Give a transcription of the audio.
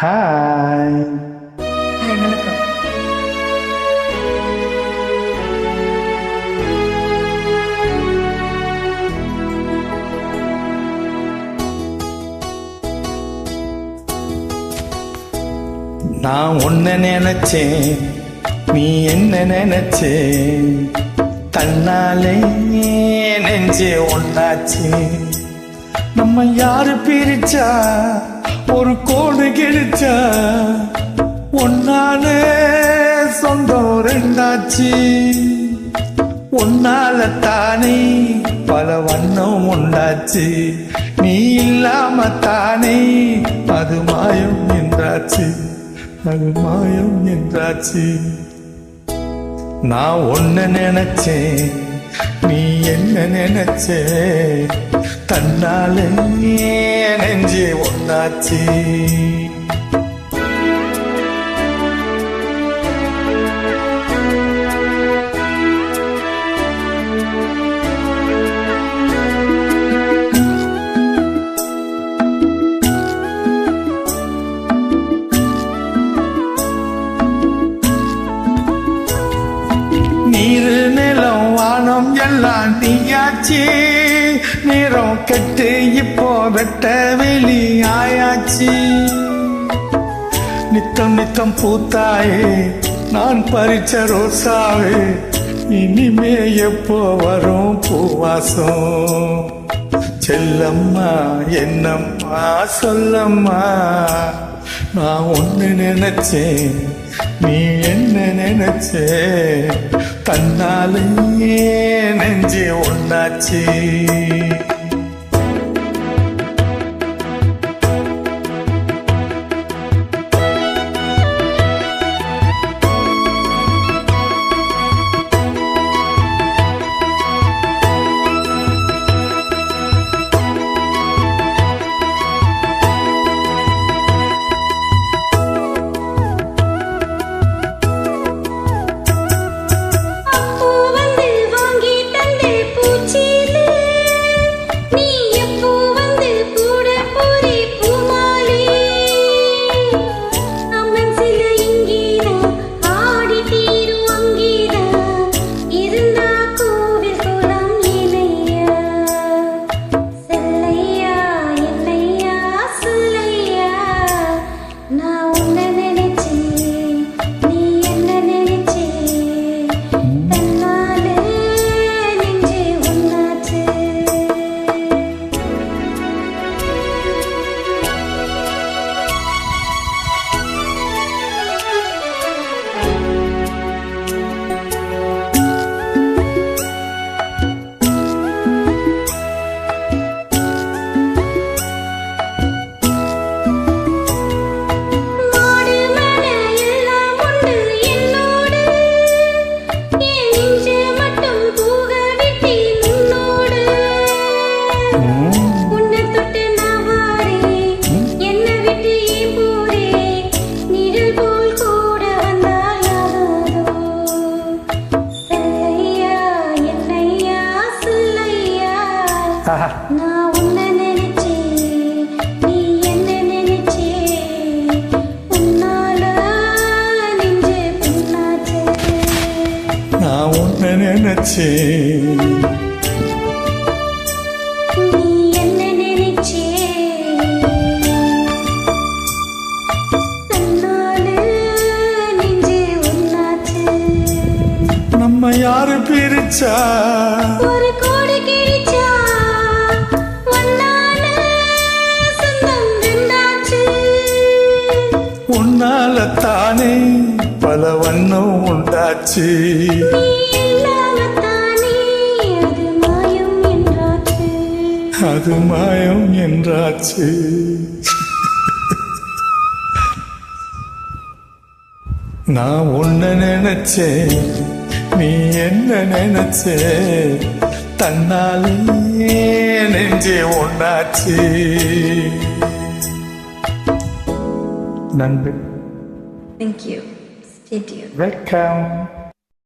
Hi. Hi, வணக்கம். நான் உன்னை நினைச்சேன், நீ என்ன நினைச்சே, தன்னாலே நெஞ்சே ஒன்னாச்சு. நம்ம யாரு பிரிச்சா ஒரு கோடு கிழிச்சா, ஒன்னாலே சொந்தம் ரெண்டாச்சு. ஒன்னால தானே பல வண்ணம் உண்டாச்சு, நீ இல்லாம தானே அது மாயம் என்றாச்சு, அது மாயம் என்றாச்சு. நான் ஒன்ன நினைச்சேன், நீ என்ன நினைச்சே, தன்னாலே நெஞ்சே ஒன்னாச்சு. நீரு நிலம் வானம் எல்லாம் நீயாச்சு, நேரம் கெட்டு இப்போ வெட்ட வெளி ஆயாச்சு. நித்தம் நித்தம் பூத்தாயே நான் பறிச்ச ரோசாவே, இனிமே எப்போ வரும் பூவாசம். செல்லம்மா என்னம்மா சொல்லம்மா, நான் ஒன்னு நினைச்சேன், நீ என்ன நினைச்சே, தன்னாலே நெஞ்சே ஒன்னாச்சு. நான் உன்னை நினைச்சே, நீ என்ன நினைச்சே, உன்னால நெஞ்சே புண்ணாச்சே. நான் உன்னை நினைச்சேன், நீ என்ன நினைச்சே, தன்னால நெஞ்சே ஒன்னாச்சு. நம்ம யாரு பிரிச்சா ஒரு கோடி கிழிச்சா, ஒன்னால சொந்தம் ரெண்டாச்சு. உன்னால தானே பல வண்ணம் உண்டாச்சு, நீ இல்லாம தானே அது மாயம் என்றாச்சு, அது மாயம் என்றாச்சு. நான் உன்னை நினைச்சேன், நீ என்ன நினைச்சே, தன்னாலே நெஞ்சே ஒன்னாச்சு. நன்றி. Thank you. Stay tuned. Welcome.